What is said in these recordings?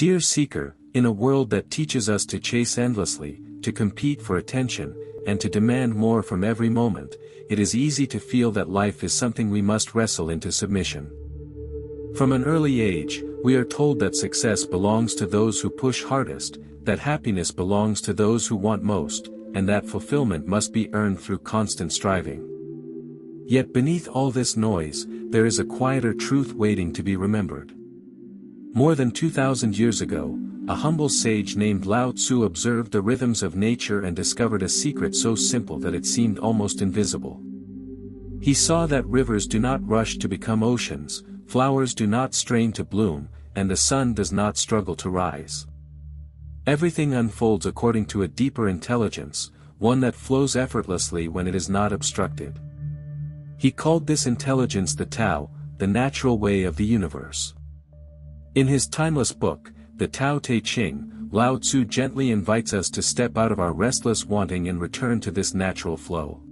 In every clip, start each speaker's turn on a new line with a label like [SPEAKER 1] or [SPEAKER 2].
[SPEAKER 1] Dear seeker, in a world that teaches us to chase endlessly, to compete for attention, and to demand more from every moment, it is easy to feel that life is something we must wrestle into submission. From an early age, we are told that success belongs to those who push hardest, that happiness belongs to those who want most, and that fulfillment must be earned through constant striving. Yet beneath all this noise, there is a quieter truth waiting to be remembered. More than 2,000 years ago, a humble sage named Lao Tzu observed the rhythms of nature and discovered a secret so simple that it seemed almost invisible. He saw that rivers do not rush to become oceans, flowers do not strain to bloom, and the sun does not struggle to rise. Everything unfolds according to a deeper intelligence, one that flows effortlessly when it is not obstructed. He called this intelligence the Tao, the natural way of the universe. In his timeless book, the Tao Te Ching, Lao Tzu gently invites us to step out of our restless wanting and return to this natural flow.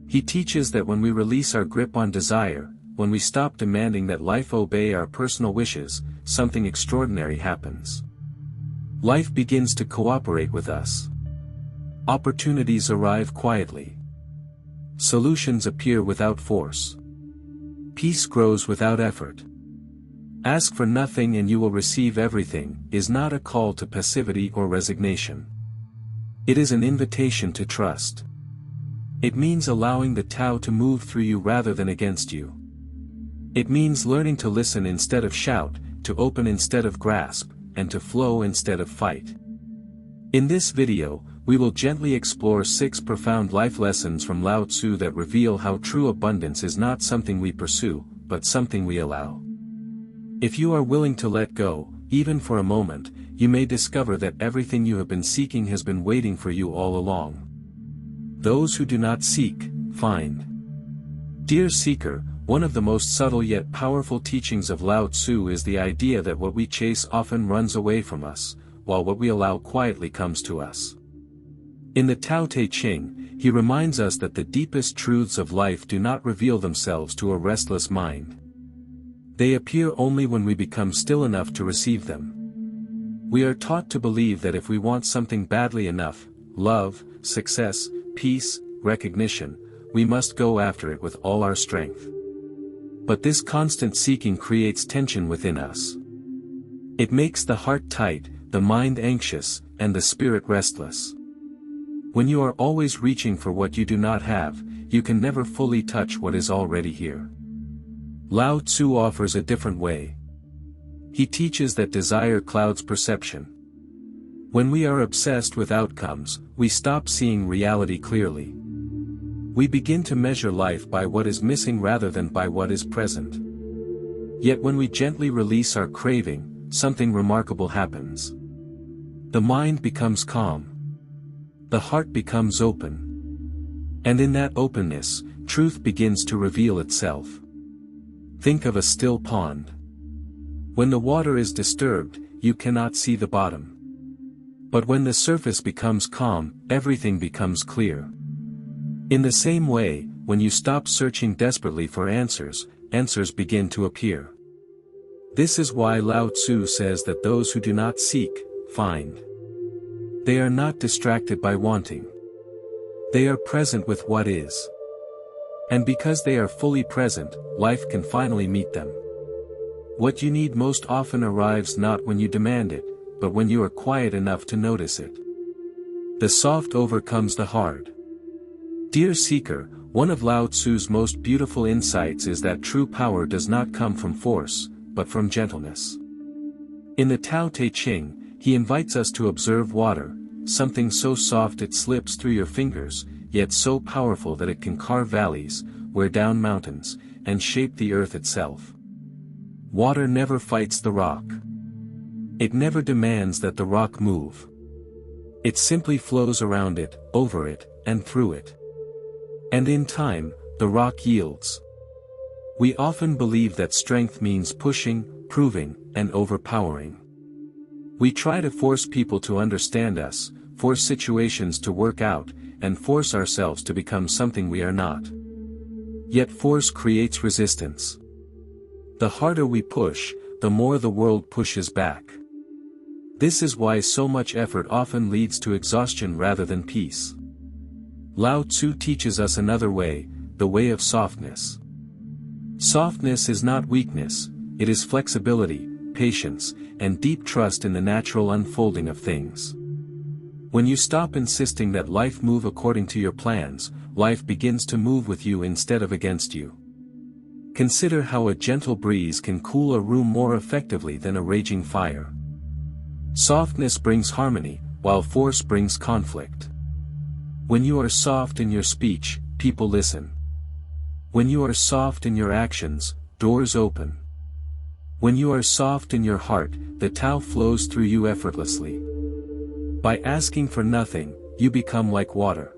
[SPEAKER 1] He teaches that when we release our grip on desire, when we stop demanding that life obey our personal wishes, something extraordinary happens. Life begins to cooperate with us. Opportunities arrive quietly. Solutions appear without force. Peace grows without effort. Ask for nothing and you will receive everything is not a call to passivity or resignation. It is an invitation to trust. It means allowing the Tao to move through you rather than against you. It means learning to listen instead of shout, to open instead of grasp, and to flow instead of fight. In this video, we will gently explore 6 profound life lessons from Lao Tzu that reveal how true abundance is not something we pursue, but something we allow. If you are willing to let go, even for a moment, you may discover that everything you have been seeking has been waiting for you all along. Those who do not seek, find. Dear seeker, one of the most subtle yet powerful teachings of Lao Tzu is the idea that what we chase often runs away from us, while what we allow quietly comes to us. In the Tao Te Ching, he reminds us that the deepest truths of life do not reveal themselves to a restless mind. They appear only when we become still enough to receive them. We are taught to believe that if we want something badly enough, love, success, peace, recognition, we must go after it with all our strength. But this constant seeking creates tension within us. It makes the heart tight, the mind anxious, and the spirit restless. When you are always reaching for what you do not have, you can never fully touch what is already here. Lao Tzu offers a different way. He teaches that desire clouds perception. When we are obsessed with outcomes, we stop seeing reality clearly. We begin to measure life by what is missing rather than by what is present. Yet when we gently release our craving, something remarkable happens. The mind becomes calm. The heart becomes open. And in that openness, truth begins to reveal itself. Think of a still pond. When the water is disturbed, you cannot see the bottom. But when the surface becomes calm, everything becomes clear. In the same way, when you stop searching desperately for answers, answers begin to appear. This is why Lao Tzu says that those who do not seek, find. They are not distracted by wanting. They are present with what is. And because they are fully present, life can finally meet them. What you need most often arrives not when you demand it, but when you are quiet enough to notice it. The soft overcomes the hard. Dear seeker, one of Lao Tzu's most beautiful insights is that true power does not come from force, but from gentleness. In the Tao Te Ching, he invites us to observe water, something so soft it slips through your fingers, yet so powerful that it can carve valleys, wear down mountains, and shape the earth itself. Water never fights the rock. It never demands that the rock move. It simply flows around it, over it, and through it. And in time, the rock yields. We often believe that strength means pushing, proving, and overpowering. We try to force people to understand us, force situations to work out, and force ourselves to become something we are not. Yet force creates resistance. The harder we push, the more the world pushes back. This is why so much effort often leads to exhaustion rather than peace. Lao Tzu teaches us another way, the way of softness. Softness is not weakness, it is flexibility, patience, and deep trust in the natural unfolding of things. When you stop insisting that life move according to your plans, life begins to move with you instead of against you. Consider how a gentle breeze can cool a room more effectively than a raging fire. Softness brings harmony, while force brings conflict. When you are soft in your speech, people listen. When you are soft in your actions, doors open. When you are soft in your heart, the Tao flows through you effortlessly. By asking for nothing, you become like water.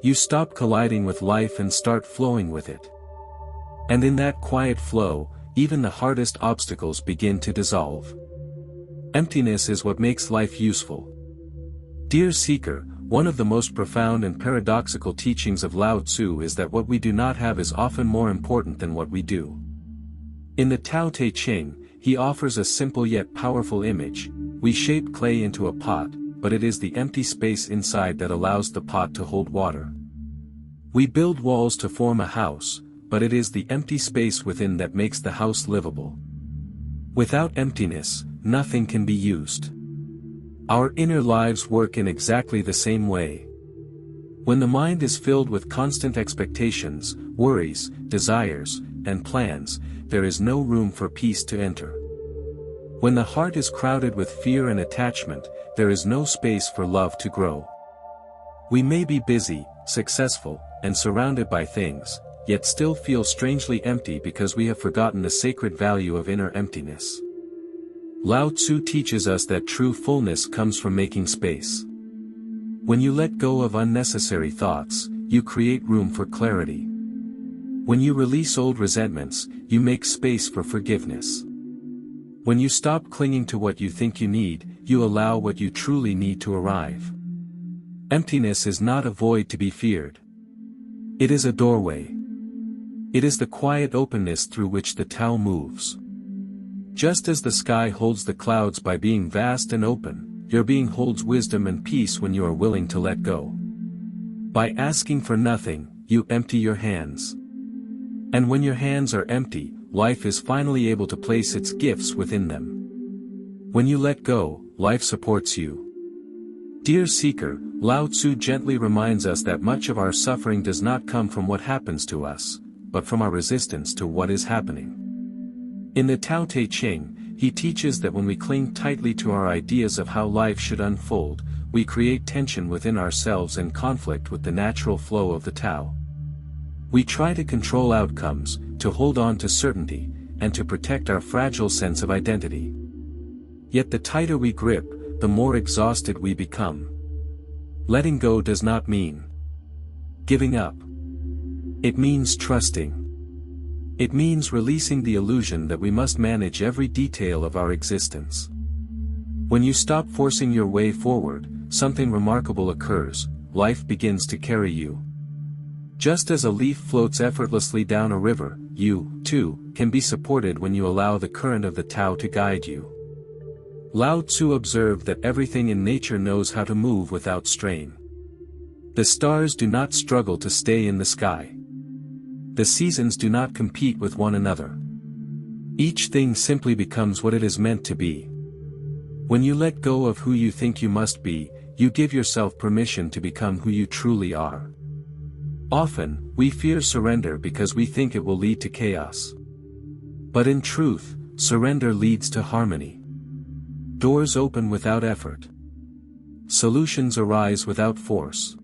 [SPEAKER 1] You stop colliding with life and start flowing with it. And in that quiet flow, even the hardest obstacles begin to dissolve. Emptiness is what makes life useful. Dear seeker, one of the most profound and paradoxical teachings of Lao Tzu is that what we do not have is often more important than what we do. In the Tao Te Ching, he offers a simple yet powerful image. We shape clay into a pot, but it is the empty space inside that allows the pot to hold water. We build walls to form a house, but it is the empty space within that makes the house livable. Without emptiness, nothing can be used. Our inner lives work in exactly the same way. When the mind is filled with constant expectations, worries, desires, and plans, there is no room for peace to enter. When the heart is crowded with fear and attachment, there is no space for love to grow. We may be busy, successful, and surrounded by things, yet still feel strangely empty because we have forgotten the sacred value of inner emptiness. Lao Tzu teaches us that true fullness comes from making space. When you let go of unnecessary thoughts, you create room for clarity. When you release old resentments, you make space for forgiveness. When you stop clinging to what you think you need, you allow what you truly need to arrive. Emptiness is not a void to be feared. It is a doorway. It is the quiet openness through which the Tao moves. Just as the sky holds the clouds by being vast and open, your being holds wisdom and peace when you are willing to let go. By asking for nothing, you empty your hands. And when your hands are empty, life is finally able to place its gifts within them. When you let go, life supports you. Dear seeker, Lao Tzu gently reminds us that much of our suffering does not come from what happens to us, but from our resistance to what is happening. In the Tao Te Ching, he teaches that when we cling tightly to our ideas of how life should unfold, we create tension within ourselves and conflict with the natural flow of the Tao. We try to control outcomes, to hold on to certainty, and to protect our fragile sense of identity. Yet the tighter we grip, the more exhausted we become. Letting go does not mean giving up. It means trusting. It means releasing the illusion that we must manage every detail of our existence. When you stop forcing your way forward, something remarkable occurs, life begins to carry you. Just as a leaf floats effortlessly down a river, you, too, can be supported when you allow the current of the Tao to guide you. Lao Tzu observed that everything in nature knows how to move without strain. The stars do not struggle to stay in the sky. The seasons do not compete with one another. Each thing simply becomes what it is meant to be. When you let go of who you think you must be, you give yourself permission to become who you truly are. Often, we fear surrender because we think it will lead to chaos. But in truth, surrender leads to harmony. Doors open without effort. Solutions arise without force.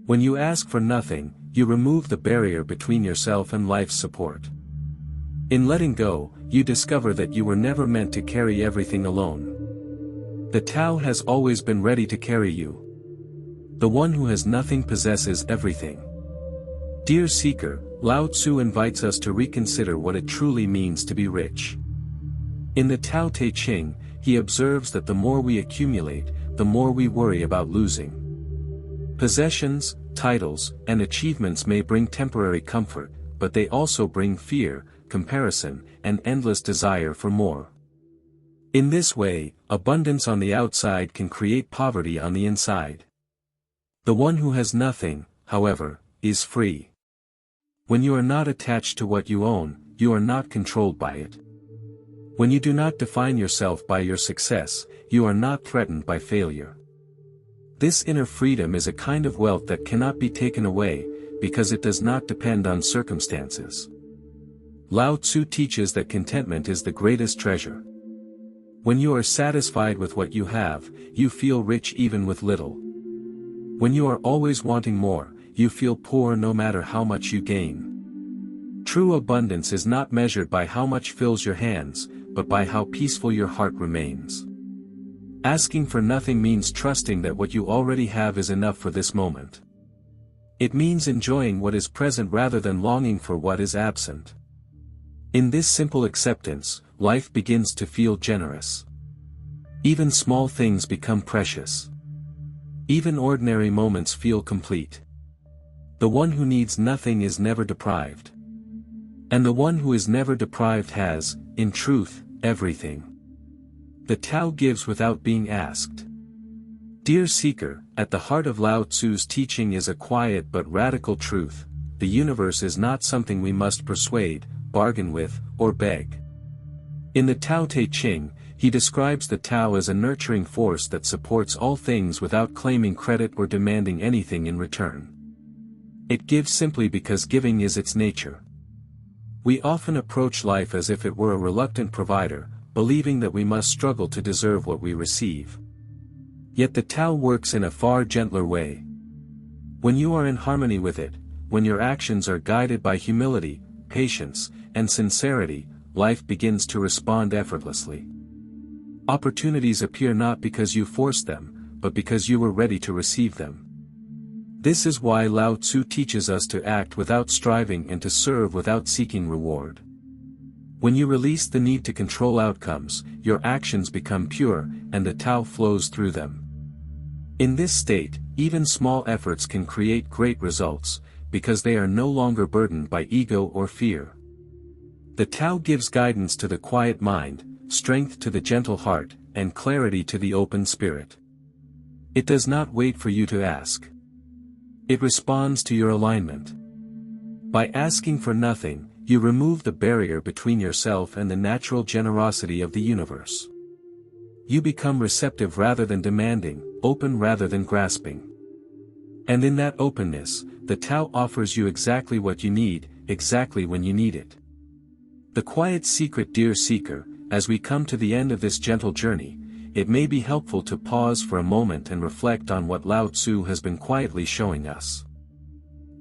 [SPEAKER 1] When you ask for nothing, you remove the barrier between yourself and life's support. In letting go, you discover that you were never meant to carry everything alone. The Tao has always been ready to carry you. The one who has nothing possesses everything. Dear seeker, Lao Tzu invites us to reconsider what it truly means to be rich. In the Tao Te Ching, he observes that the more we accumulate, the more we worry about losing. Possessions, titles, and achievements may bring temporary comfort, but they also bring fear, comparison, and endless desire for more. In this way, abundance on the outside can create poverty on the inside. The one who has nothing, however, is free. When you are not attached to what you own, you are not controlled by it. When you do not define yourself by your success, you are not threatened by failure. This inner freedom is a kind of wealth that cannot be taken away, because it does not depend on circumstances. Lao Tzu teaches that contentment is the greatest treasure. When you are satisfied with what you have, you feel rich even with little. When you are always wanting more, you feel poor no matter how much you gain. True abundance is not measured by how much fills your hands, but by how peaceful your heart remains. Asking for nothing means trusting that what you already have is enough for this moment. It means enjoying what is present rather than longing for what is absent. In this simple acceptance, life begins to feel generous. Even small things become precious. Even ordinary moments feel complete. The one who needs nothing is never deprived. And the one who is never deprived has, in truth, everything. The Tao gives without being asked. Dear seeker, at the heart of Lao Tzu's teaching is a quiet but radical truth: the universe is not something we must persuade, bargain with, or beg. In the Tao Te Ching, he describes the Tao as a nurturing force that supports all things without claiming credit or demanding anything in return. It gives simply because giving is its nature. We often approach life as if it were a reluctant provider, believing that we must struggle to deserve what we receive. Yet the Tao works in a far gentler way. When you are in harmony with it, when your actions are guided by humility, patience, and sincerity, life begins to respond effortlessly. Opportunities appear not because you forced them, but because you were ready to receive them. This is why Lao Tzu teaches us to act without striving and to serve without seeking reward. When you release the need to control outcomes, your actions become pure, and the Tao flows through them. In this state, even small efforts can create great results, because they are no longer burdened by ego or fear. The Tao gives guidance to the quiet mind, strength to the gentle heart, and clarity to the open spirit. It does not wait for you to ask. It responds to your alignment. By asking for nothing, you remove the barrier between yourself and the natural generosity of the universe. You become receptive rather than demanding, open rather than grasping. And in that openness, the Tao offers you exactly what you need, exactly when you need it. The quiet secret, dear seeker, as we come to the end of this gentle journey, it may be helpful to pause for a moment and reflect on what Lao Tzu has been quietly showing us.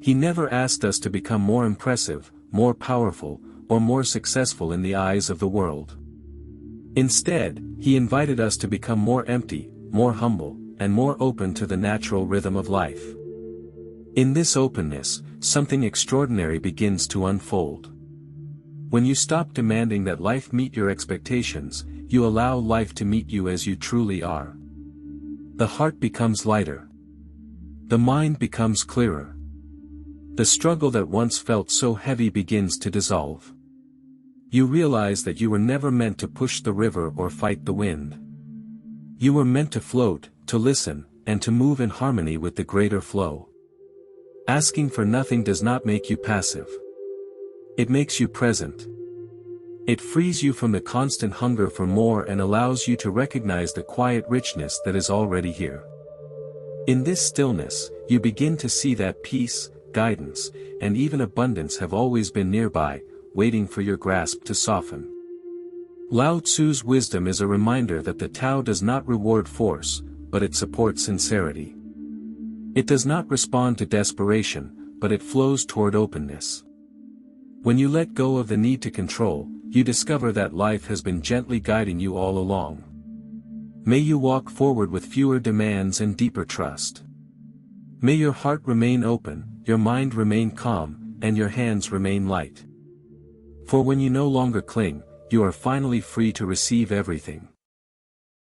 [SPEAKER 1] He never asked us to become more impressive, more powerful, or more successful in the eyes of the world. Instead, he invited us to become more empty, more humble, and more open to the natural rhythm of life. In this openness, something extraordinary begins to unfold. When you stop demanding that life meet your expectations, you allow life to meet you as you truly are. The heart becomes lighter. The mind becomes clearer. The struggle that once felt so heavy begins to dissolve. You realize that you were never meant to push the river or fight the wind. You were meant to float, to listen, and to move in harmony with the greater flow. Asking for nothing does not make you passive. It makes you present. It frees you from the constant hunger for more and allows you to recognize the quiet richness that is already here. In this stillness, you begin to see that peace, guidance, and even abundance have always been nearby, waiting for your grasp to soften. Lao Tzu's wisdom is a reminder that the Tao does not reward force, but it supports sincerity. It does not respond to desperation, but it flows toward openness. When you let go of the need to control, you discover that life has been gently guiding you all along. May you walk forward with fewer demands and deeper trust. May your heart remain open, your mind remain calm, and your hands remain light. For when you no longer cling, you are finally free to receive everything.